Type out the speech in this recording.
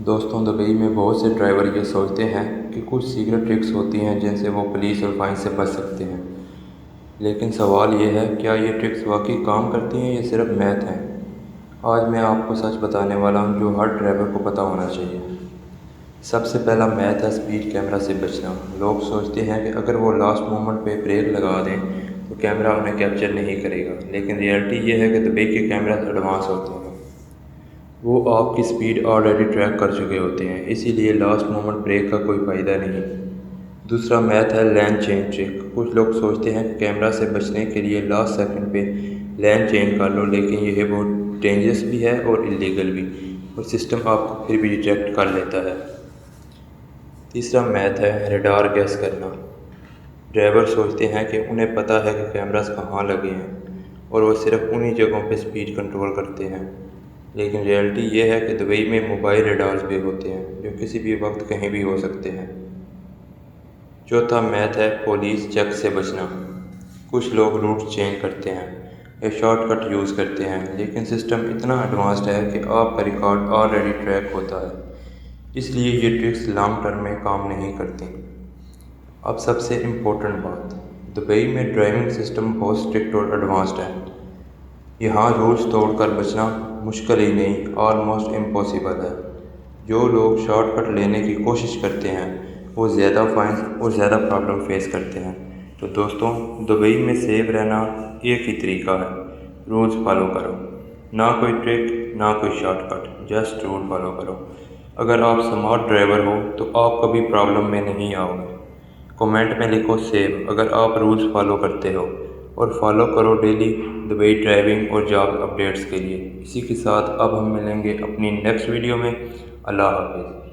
दोस्तों, दुबई में बहुत से ड्राइवर ये सोचते हैं कि कुछ सीक्रेट ट्रिक्स होती हैं जिनसे वो पुलिस और फाइन से बच सकते हैं। लेकिन सवाल ये है, क्या ये ट्रिक्स वाकई काम करती हैं या सिर्फ मैथ हैं। आज मैं आपको सच बताने वाला हूँ जो हर ड्राइवर को पता होना चाहिए। सबसे पहला मैथ है स्पीड कैमरा से बचना। लोग सोचते हैं कि अगर वो लास्ट मोमेंट पे ब्रेक लगा दें तो कैमरा उन्हें कैप्चर नहीं करेगा, लेकिन रियलिटी ये है कि दुबई के कैमरा एडवांस होते हैं। वो आपकी स्पीड ऑलरेडी ट्रैक कर चुके होते हैं, इसीलिए लास्ट मोमेंट ब्रेक का कोई फ़ायदा नहीं। दूसरा मैथ है लेन चेंज ट्रिक। कुछ लोग सोचते हैं कि कैमरा से बचने के लिए लास्ट सेकंड पे लेन चेंज कर लो, लेकिन यह बहुत डेंजरस भी है और इलीगल भी, और सिस्टम आपको फिर भी डिटेक्ट कर लेता है। तीसरा मैथ है रडार गैस करना। ड्राइवर सोचते हैं कि उन्हें पता है कि कैमरास कहाँ लगे हैं और वो सिर्फ उन्हीं जगहों पे स्पीड कंट्रोल करते हैं, लेकिन रियलिटी ये है कि दुबई में मोबाइल रडार्स भी होते हैं जो किसी भी वक्त कहीं भी हो सकते हैं। चौथा मैथ है पुलिस चेक से बचना। कुछ लोग रूट चेंज करते हैं या शॉर्टकट यूज़ करते हैं, लेकिन सिस्टम इतना एडवांस्ड है कि आपका रिकॉर्ड ऑलरेडी ट्रैक होता है, इसलिए ये ट्रिक्स लॉन्ग टर्म में काम नहीं करती। अब सबसे इम्पोर्टेंट बात, दुबई में ड्राइविंग सिस्टम बहुत स्ट्रिक्ट और एडवांस्ड है। यहाँ रूल्स तोड़कर बचना मुश्किल ही नहीं, ऑलमोस्ट इम्पॉसिबल है। जो लोग शॉर्टकट लेने की कोशिश करते हैं वो ज़्यादा फाइन और ज़्यादा प्रॉब्लम फेस करते हैं। तो दोस्तों, दुबई में सेफ रहना एक ही तरीका है, रूल्स फॉलो करो। ना कोई ट्रिक, ना कोई शॉर्टकट, जस्ट रूल फॉलो करो। अगर आप स्मार्ट ड्राइवर हो तो आप कभी प्रॉब्लम में नहीं आओगे। कमेंट में लिखो सेव अगर आप रूल्स फॉलो करते हो, और फॉलो करो डेली दुबई ड्राइविंग और जॉब अपडेट्स के लिए। इसी के साथ अब हम मिलेंगे अपनी नेक्स्ट वीडियो में। अल्लाह हाफिज़।